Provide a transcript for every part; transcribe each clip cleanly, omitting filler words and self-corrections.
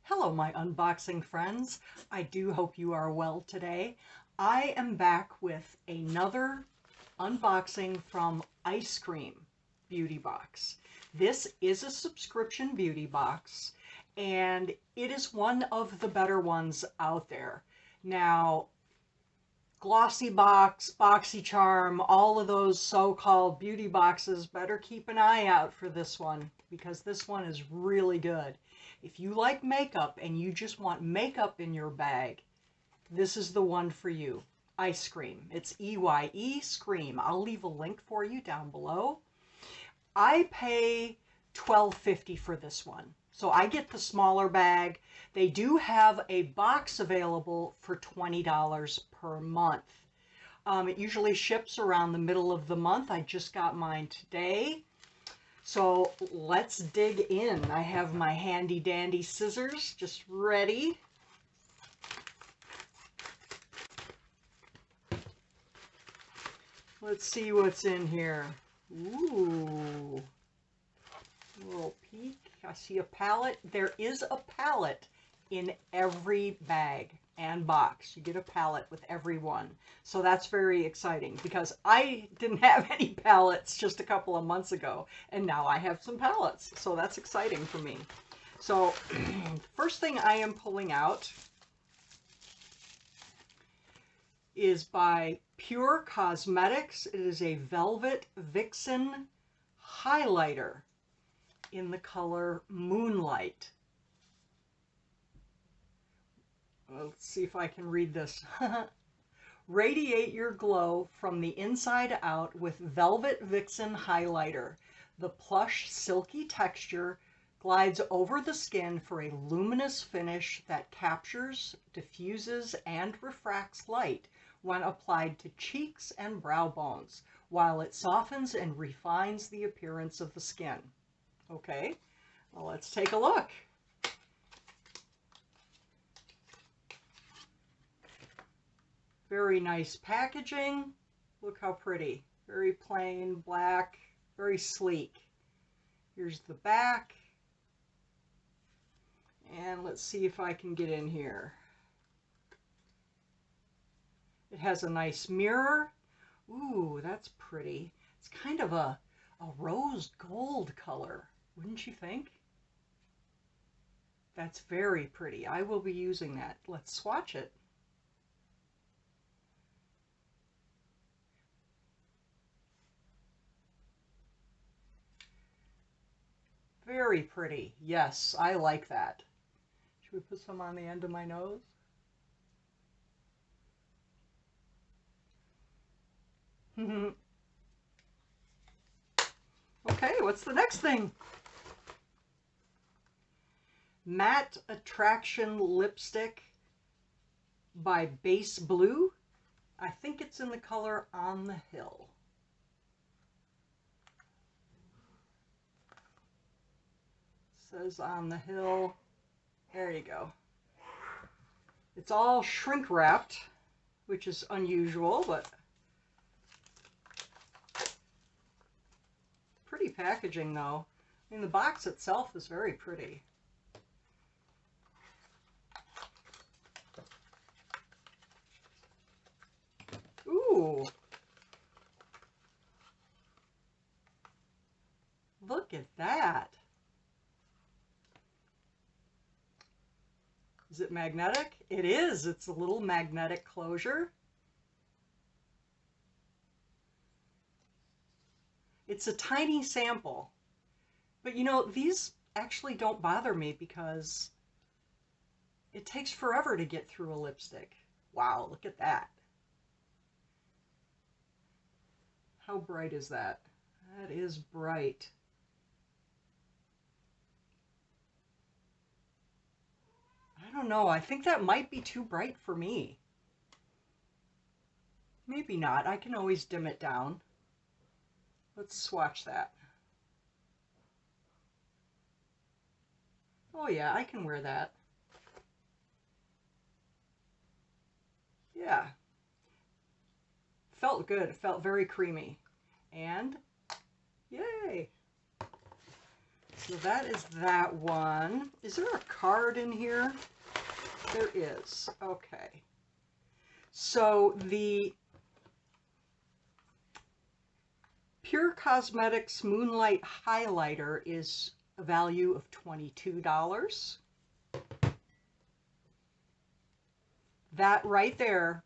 Hello, my unboxing friends. I do hope you are well today. I am back with another unboxing from Eyescream Beauty Box. This is a subscription beauty box, and it is one of the better ones out there. Now, Glossy Box, BoxyCharm, all of those so-called beauty boxes, better keep an eye out for this one because this one is really good. If you like makeup and you just want makeup in your bag, this is the one for you. Eyescream. It's E-Y-E Scream. I'll leave a link for you down below. I pay $12.50 for this one. So I get the smaller bag. They do have a box available for $20 per month. It usually ships around the middle of the month. I just got mine today. So let's dig in. I have my handy dandy scissors just ready. Let's see what's in here. Ooh. A little peek. I see a palette. There is a palette in every bag and box. You get a palette with every one. So that's very exciting because I didn't have any palettes just a couple of months ago, and now I have some palettes. So that's exciting for me. So first thing I am pulling out is by Pure Cosmetics. It is a Velvet Vixen highlighter in the color Moonlight. Let's see if I can read this. Radiate your glow from the inside out with Velvet Vixen highlighter. The plush, silky texture glides over the skin for a luminous finish that captures, diffuses, and refracts light when applied to cheeks and brow bones, while it softens and refines the appearance of the skin. Okay, well, let's take a look. Very nice packaging. Look how pretty. Very plain, black, very sleek. Here's the back. And let's see if I can get in here. It has a nice mirror. Ooh, that's pretty. It's kind of a rose gold color, wouldn't you think? That's very pretty. I will be using that. Let's swatch it. Very pretty. Yes, I like that. Should we put some on the end of my nose? Okay, what's the next thing? Matte Attraction Lipstick by Base Blue. I think it's in the color On the Hill. Says On the Hill. There you go. It's all shrink wrapped, which is unusual, but pretty packaging though. I mean, the box itself is very pretty. Ooh. Look at that. Is it magnetic? It is. It's a little magnetic closure. It's a tiny sample. But you know, these actually don't bother me because it takes forever to get through a lipstick. Wow, look at that. How bright is that? That is bright. I don't know. I think that might be too bright for me. Maybe not. I can always dim it down. Let's swatch that. Oh yeah, I can wear that. Yeah. Felt good. It felt very creamy. And yay! So that is that one. Is there a card in here? There is. Okay. So the Pure Cosmetics Moonlight Highlighter is a value of $22. That right there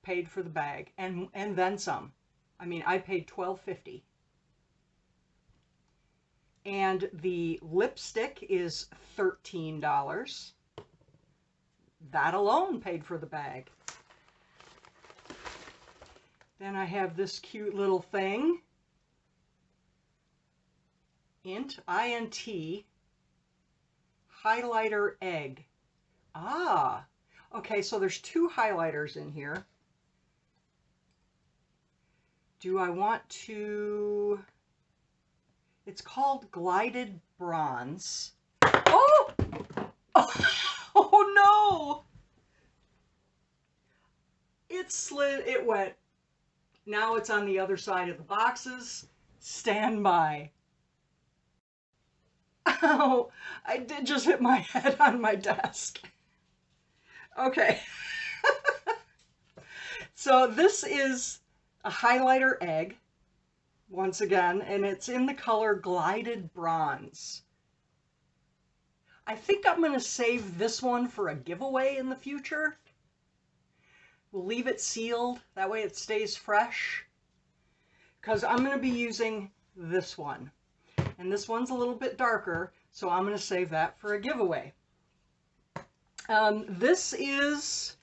paid for the bag and then some. I mean, I paid $12.50. And the lipstick is $13. That alone paid for the bag. Then I have this cute little thing. INT highlighter egg. Ah, okay, so there's two highlighters in here. Do I want to... It's called Glided Bronze. Oh! Oh no! It slid, it went. Now it's on the other side of the boxes. Stand by. Oh, I did just hit my head on my desk. Okay. So this is a highlighter egg, once again, and it's in the color Glided Bronze. I think I'm going to save this one for a giveaway in the future. We'll leave it sealed, that way it stays fresh, because I'm going to be using this one. And this one's a little bit darker, so I'm going to save that for a giveaway. This is...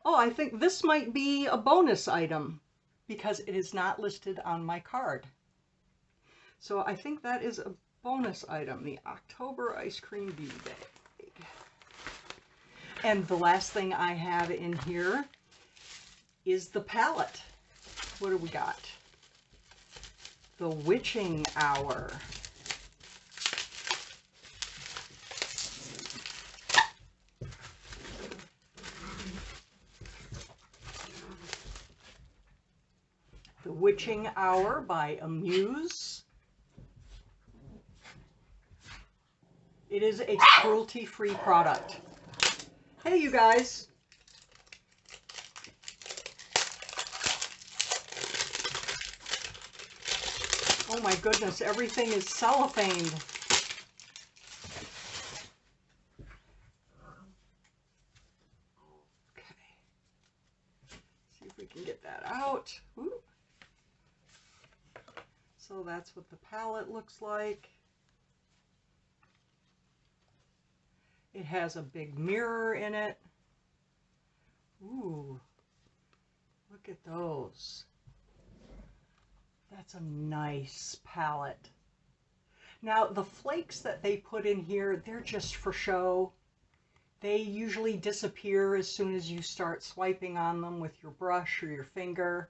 Oh, I think this might be a bonus item, because it is not listed on my card. So I think that is a bonus item, the October Ice Cream Beauty Bag. And the last thing I have in here is the palette. What do we got? The Witching Hour. The Witching Hour by Amuse. It is a cruelty-free product. Hey, you guys. Oh my goodness, everything is cellophaned. Okay. See if we can get that out. Ooh. So that's what the palette looks like. It has a big mirror in it. Ooh, look at those. That's a nice palette. Now, the flakes that they put in here, they're just for show. They usually disappear as soon as you start swiping on them with your brush or your finger.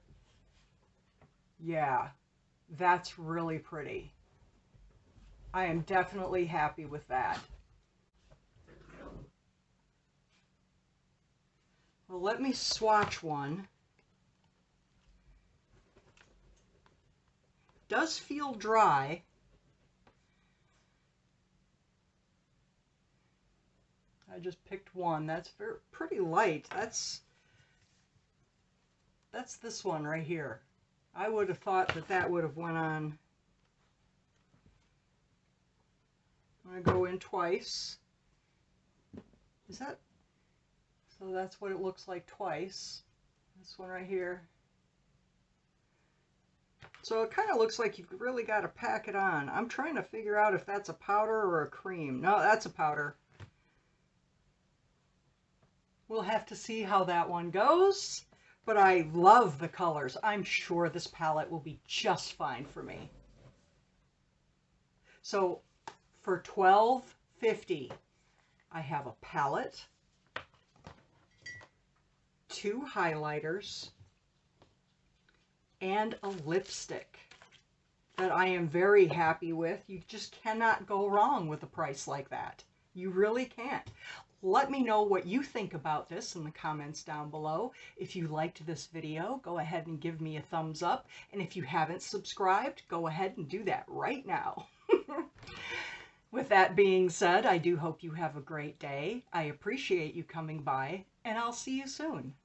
Yeah, that's really pretty. I am definitely happy with that. Well, let me swatch one. Does feel dry. I just picked one. That's pretty light. That's this one right here. I would have thought that that would have went on. I'm going to go in twice. Is that? So that's what it looks like twice. This one right here. So it kind of looks like you've really got to pack it on. I'm trying to figure out if that's a powder or a cream. No, that's a powder. We'll have to see how that one goes. But I love the colors. I'm sure this palette will be just fine for me. So for $12.50, I have a palette, 2 highlighters, and a lipstick that I am very happy with. You just cannot go wrong with a price like that. You really can't. Let me know what you think about this in the comments down below. If you liked this video, go ahead and give me a thumbs up. And if you haven't subscribed, go ahead and do that right now. With that being said, I do hope you have a great day. I appreciate you coming by, and I'll see you soon.